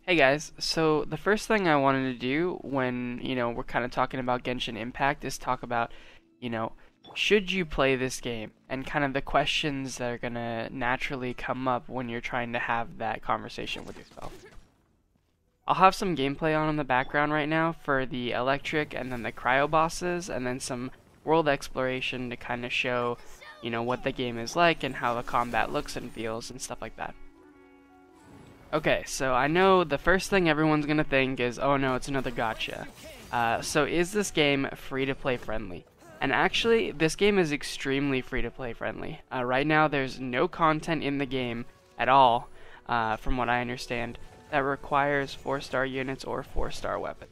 Hey guys, so the first thing I wanted to do when, we're kind of talking about Genshin Impact is talk about, you know, should you play this game and kind of the questions that are going to naturally come up when you're trying to have that conversation with yourself. I'll have some gameplay on in the background right now for the electric and then the cryo bosses and then some world exploration to kind of show, what the game is like and how the combat looks and feels and stuff like that. Okay, so I know the first thing everyone's gonna think is, oh no, it's another gotcha. So is this game free-to-play friendly? And actually, this game is extremely free-to-play friendly. Right now, there's no content in the game at all, from what I understand, that requires 4-star units or 4-star weapons.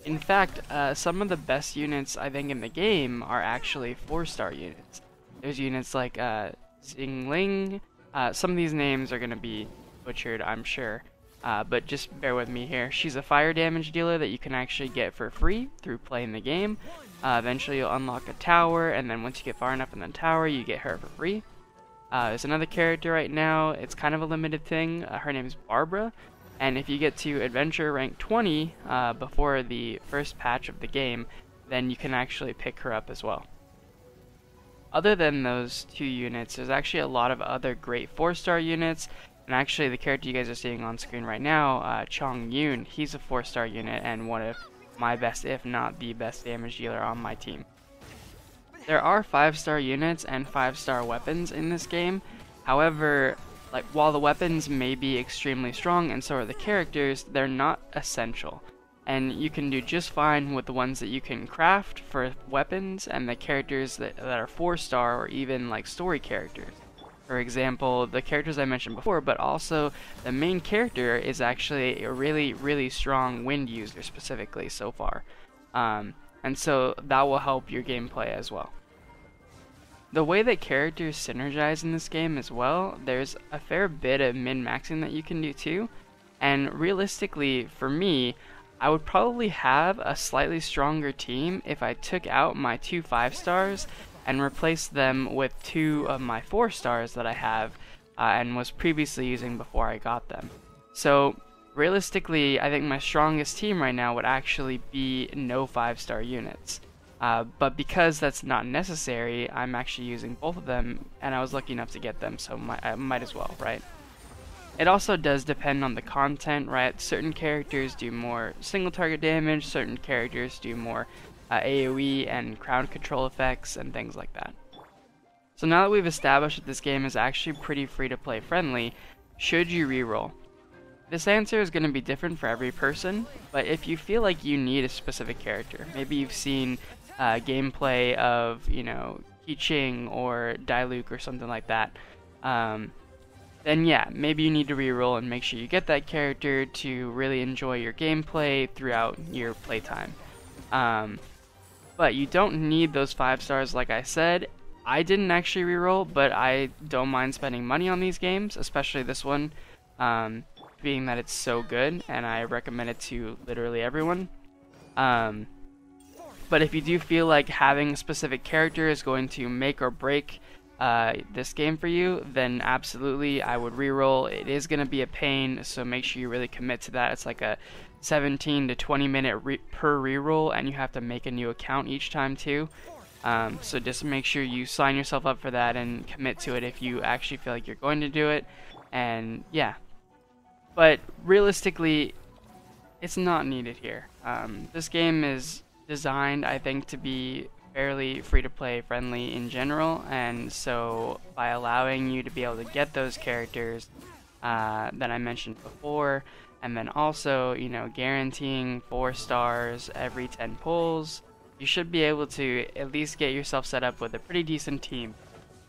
In fact, some of the best units I think in the game are actually 4-star units. There's units like Xingling. Some of these names are gonna be butchered, I'm sure. But just bear with me here. She's a fire damage dealer that you can actually get for free through playing the game. Eventually you'll unlock a tower, and then once you get far enough in the tower, you get her for free. There's another character right now. It's kind of a limited thing. Her name is Barbara. And if you get to adventure rank 20 before the first patch of the game, then you can actually pick her up as well. Other than those two units, there's actually a lot of other great 4-star units. And actually, the character you guys are seeing on screen right now, Chong Yoon, he's a 4-star unit and one of my best, if not the best damage dealer on my team. There are 5-star units and 5-star weapons in this game. However, while the weapons may be extremely strong and so are the characters, they're not essential. And you can do just fine with the ones that you can craft for weapons and the characters that are 4-star or even like story characters. For example, the characters I mentioned before, but also the main character is actually a really, really strong wind user specifically so far. And so that will help your gameplay as well. The way that characters synergize in this game as well, there's a fair bit of min-maxing that you can do too. And realistically, for me, I would probably have a slightly stronger team if I took out my 2 5-stars and replace them with 2 of my 4-stars that I have and was previously using before I got them. So realistically, I think my strongest team right now would actually be no 5-star units. But because that's not necessary, I'm actually using both of them, and I was lucky enough to get them, so I might as well, right? It also does depend on the content, right? Certain characters do more single target damage, certain characters do more AoE and crowd control effects and things like that. So now that we've established that this game is actually pretty free to play friendly, should you reroll? This answer is going to be different for every person, but if you feel like you need a specific character, maybe you've seen gameplay of, Qi or Diluc or something like that, then yeah, maybe you need to reroll and make sure you get that character to really enjoy your gameplay throughout your playtime. But you don't need those 5-stars like I said. I didn't actually reroll, but I don't mind spending money on these games, especially this one, being that it's so good, and I recommend it to literally everyone. But if you do feel like having a specific character is going to make or break this game for you, then absolutely I would reroll. It is going to be a pain, so make sure you really commit to that. It's like a 17 to 20 minute per reroll, and you have to make a new account each time too. So just make sure you sign yourself up for that and commit to it if you actually feel like you're going to do it. And yeah, but realistically, it's not needed here. This game is designed, I think, to be fairly free-to-play friendly in general, and so by allowing you to be able to get those characters that I mentioned before, and then also, guaranteeing 4-stars every 10 pulls, you should be able to at least get yourself set up with a pretty decent team.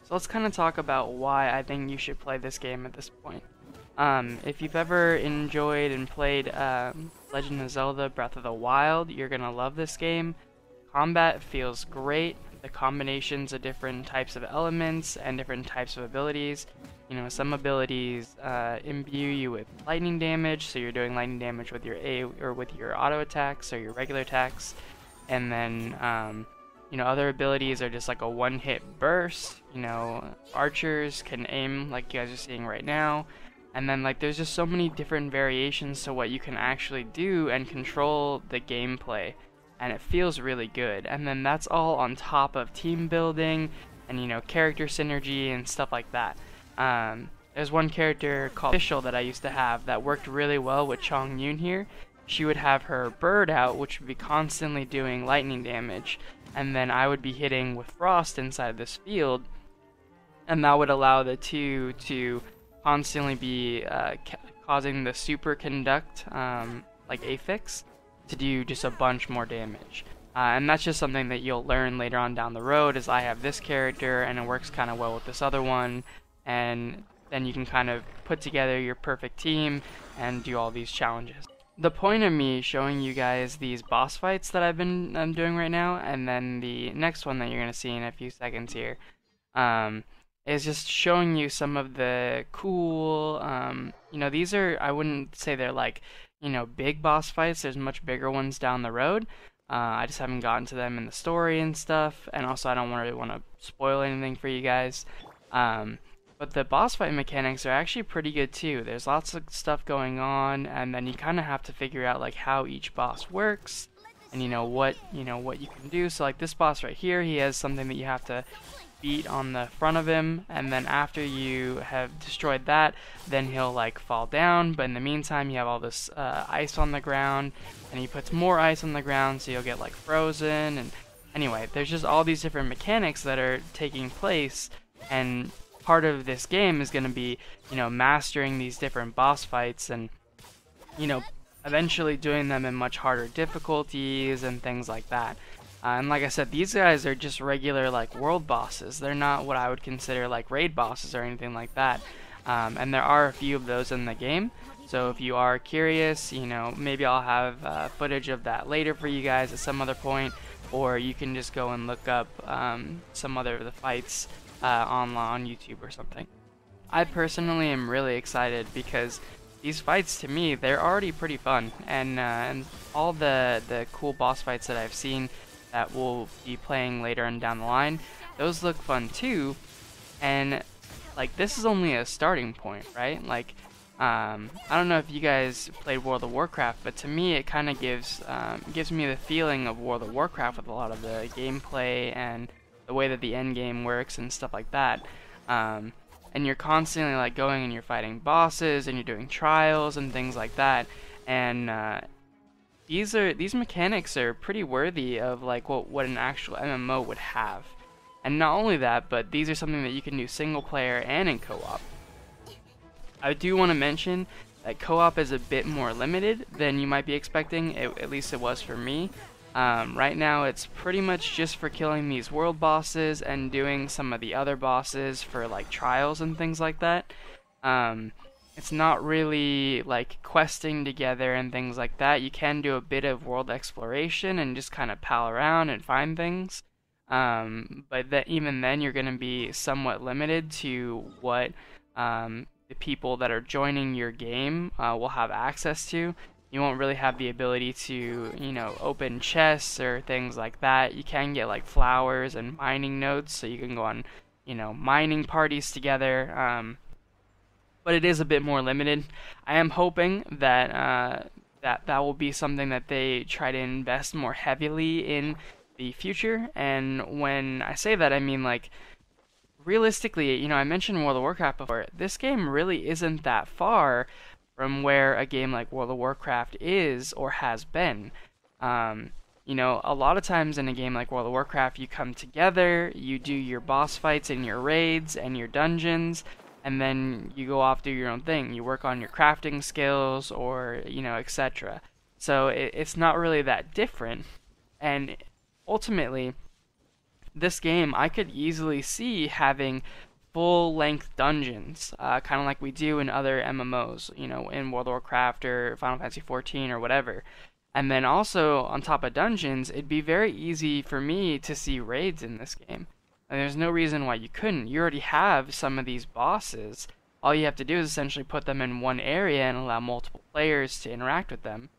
So let's kind of talk about why I think you should play this game at this point. If you've ever enjoyed and played Legend of Zelda Breath of the Wild, you're gonna love this game. Combat feels great. The combinations of different types of elements and different types of abilities. Some abilities imbue you with lightning damage, so you're doing lightning damage with your with your auto attacks or your regular attacks. And then other abilities are just like a one-hit burst. Archers can aim like you guys are seeing right now, And then like there's just so many different variations to what you can actually do and control the gameplay, and it feels really good. And then that's all on top of team building and character synergy and stuff like that. There's one character called Official that I used to have that worked really well with Chong Yun here. She would have her bird out, which would be constantly doing lightning damage, and then I would be hitting with frost inside this field, and that would allow the two to constantly be causing the superconduct, like affix, to do just a bunch more damage. And that's just something that you'll learn later on down the road, as I have this character and it works kind of well with this other one, and then you can kind of put together your perfect team and do all these challenges. The point of me showing you guys these boss fights that I'm doing right now, and then the next one that you're going to see in a few seconds here, is just showing you some of the cool, these are, I wouldn't say they're like, big boss fights. There's much bigger ones down the road. I just haven't gotten to them in the story and stuff, and also I don't really want to spoil anything for you guys. But the boss fight mechanics are actually pretty good too. There's lots of stuff going on, and then you kind of have to figure out like how each boss works, and what you can do. So like this boss right here, he has something that you have to beat on the front of him, and then after you have destroyed that, then he'll like fall down. But in the meantime, you have all this ice on the ground, and he puts more ice on the ground, so you'll get like frozen. And anyway, there's just all these different mechanics that are taking place, and part of this game is going to be, mastering these different boss fights and, eventually doing them in much harder difficulties and things like that. And like I said, these guys are just regular like world bosses. They're not what I would consider like raid bosses or anything like that. And there are a few of those in the game. So if you are curious, maybe I'll have footage of that later for you guys at some other point, or you can just go and look up some other of the fights online on YouTube or something. I personally am really excited because these fights, to me, they're already pretty fun, and all the cool boss fights that I've seen that we'll be playing later and down the line, those look fun too. And like this is only a starting point, right? Like I don't know if you guys played World of Warcraft, but to me it kind of gives me the feeling of World of Warcraft with a lot of the gameplay and the way that the end game works and stuff like that. And you're constantly like going and you're fighting bosses and you're doing trials and things like that. And these mechanics are pretty worthy of like what an actual MMO would have. And not only that, but these are something that you can do single player and in co-op. I do want to mention that co-op is a bit more limited than you might be expecting. At least it was for me. Right now it's pretty much just for killing these world bosses and doing some of the other bosses for like trials and things like that. It's not really like questing together and things like that. You can do a bit of world exploration and just kind of pal around and find things. But even then you're going to be somewhat limited to what the people that are joining your game will have access to. You won't really have the ability to, open chests or things like that. You can get like flowers and mining nodes, so you can go on, mining parties together. But it is a bit more limited. I am hoping that that will be something that they try to invest more heavily in the future. And when I say that, I mean like realistically, I mentioned World of Warcraft before. This game really isn't that far from where a game like World of Warcraft is or has been. A lot of times in a game like World of Warcraft, you come together, you do your boss fights and your raids and your dungeons, and then you go off do your own thing. You work on your crafting skills or, etc. So it's not really that different. And ultimately, this game I could easily see having full-length dungeons, kind of like we do in other MMOs, in World of Warcraft or Final Fantasy XIV or whatever. And then also, on top of dungeons, it'd be very easy for me to see raids in this game. And there's no reason why you couldn't. You already have some of these bosses. All you have to do is essentially put them in one area and allow multiple players to interact with them.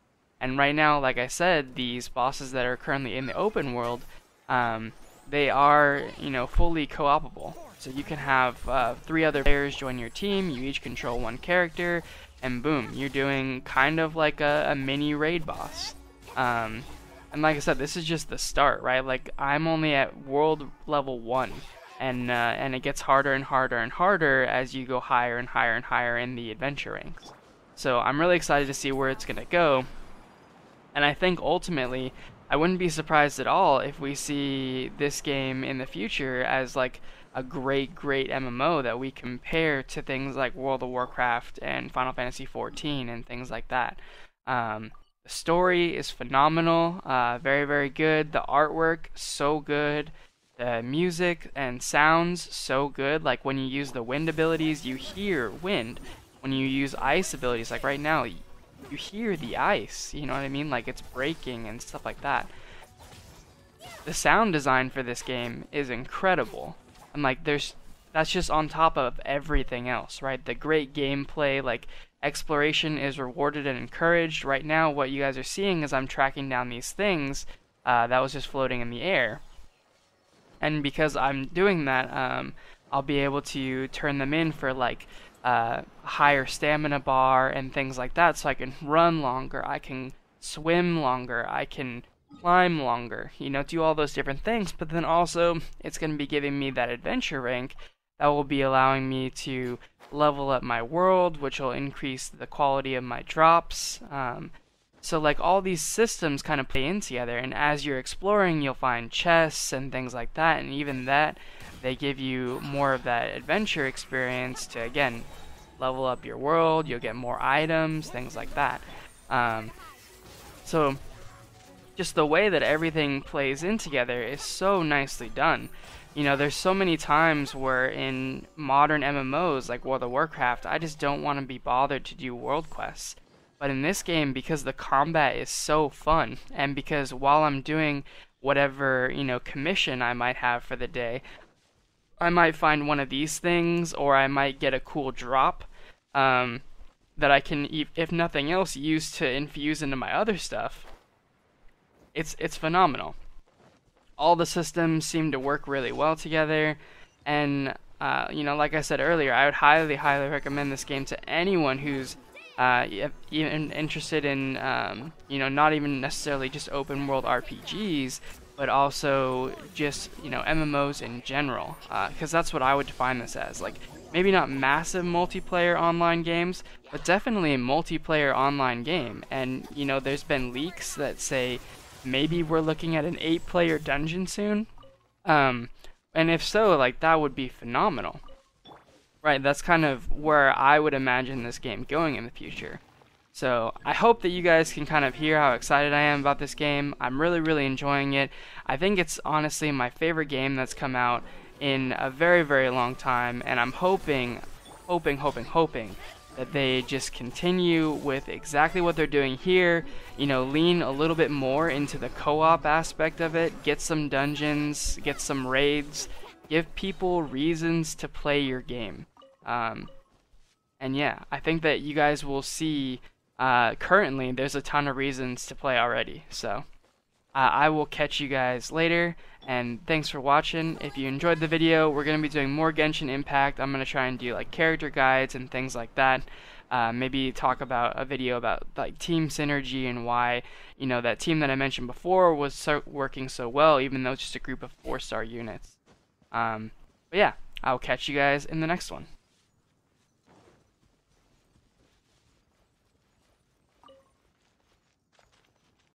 And right now, like I said, these bosses that are currently in the open world, they are, fully co-opable. So you can have 3 other players join your team, you each control 1 character, and boom, you're doing kind of like a mini raid boss. And like I said, this is just the start, right? Like, I'm only at world level 1, and it gets harder and harder and harder as you go higher and higher and higher in the adventure ranks. So I'm really excited to see where it's gonna go, and I think ultimately, I wouldn't be surprised at all if we see this game in the future as like a great MMO that we compare to things like World of Warcraft and Final Fantasy XIV and things like that. The story is phenomenal, very good. The artwork, so good. The music and sounds, so good. Like when you use the wind abilities, you hear wind. When you use ice abilities, like right now, you hear the ice, you know what I mean? Like it's breaking and stuff like that. The sound design for this game is incredible. And like that's just on top of everything else, right? The great gameplay, like exploration is rewarded and encouraged. Right now what you guys are seeing is I'm tracking down these things that was just floating in the air. And because I'm doing that, I'll be able to turn them in for like higher stamina bar and things like that, so I can run longer, I can swim longer, I can climb longer, you know, do all those different things. But then also it's going to be giving me that adventure rank that will be allowing me to level up my world, which will increase the quality of my drops. So like all these systems kind of play in together, and as you're exploring you'll find chests and things like that, and even that they give you more of that adventure experience to again level up your world. You'll get more items, things like that. So just the way that everything plays in together is so nicely done. You know, there's so many times where in modern MMOs like World of Warcraft, I just don't want to be bothered to do world quests. But in this game, because the combat is so fun, and because while I'm doing whatever, you know, commission I might have for the day, I might find one of these things, or I might get a cool drop that I can, if nothing else, use to infuse into my other stuff. It's phenomenal. All the systems seem to work really well together, and you know, like I said earlier, I would highly recommend this game to anyone who's even interested in, you know, not even necessarily just open world RPGs, but also just, you know, MMOs in general, because that's what I would define this as. Like, maybe not massive multiplayer online games, but definitely a multiplayer online game. And, you know, there's been leaks that say maybe we're looking at an 8-player dungeon soon, and if so, like, that would be phenomenal. Right, that's kind of where I would imagine this game going in the future. So I hope that you guys can kind of hear how excited I am about this game. I'm really enjoying it. I think it's honestly my favorite game that's come out in a very long time, and I'm hoping that they just continue with exactly what they're doing here. You know, lean a little bit more into the co-op aspect of it, get some dungeons, get some raids, give people reasons to play your game. And yeah, I think that you guys will see currently there's a ton of reasons to play already. So I will catch you guys later, and thanks for watching. If you enjoyed the video, we're going to be doing more Genshin Impact. I'm going to try and do like character guides and things like that. Maybe talk about a video about like team synergy and why, you know, that team that I mentioned before was working so well, even though it's just a group of 4-star units. But yeah, I'll catch you guys in the next one.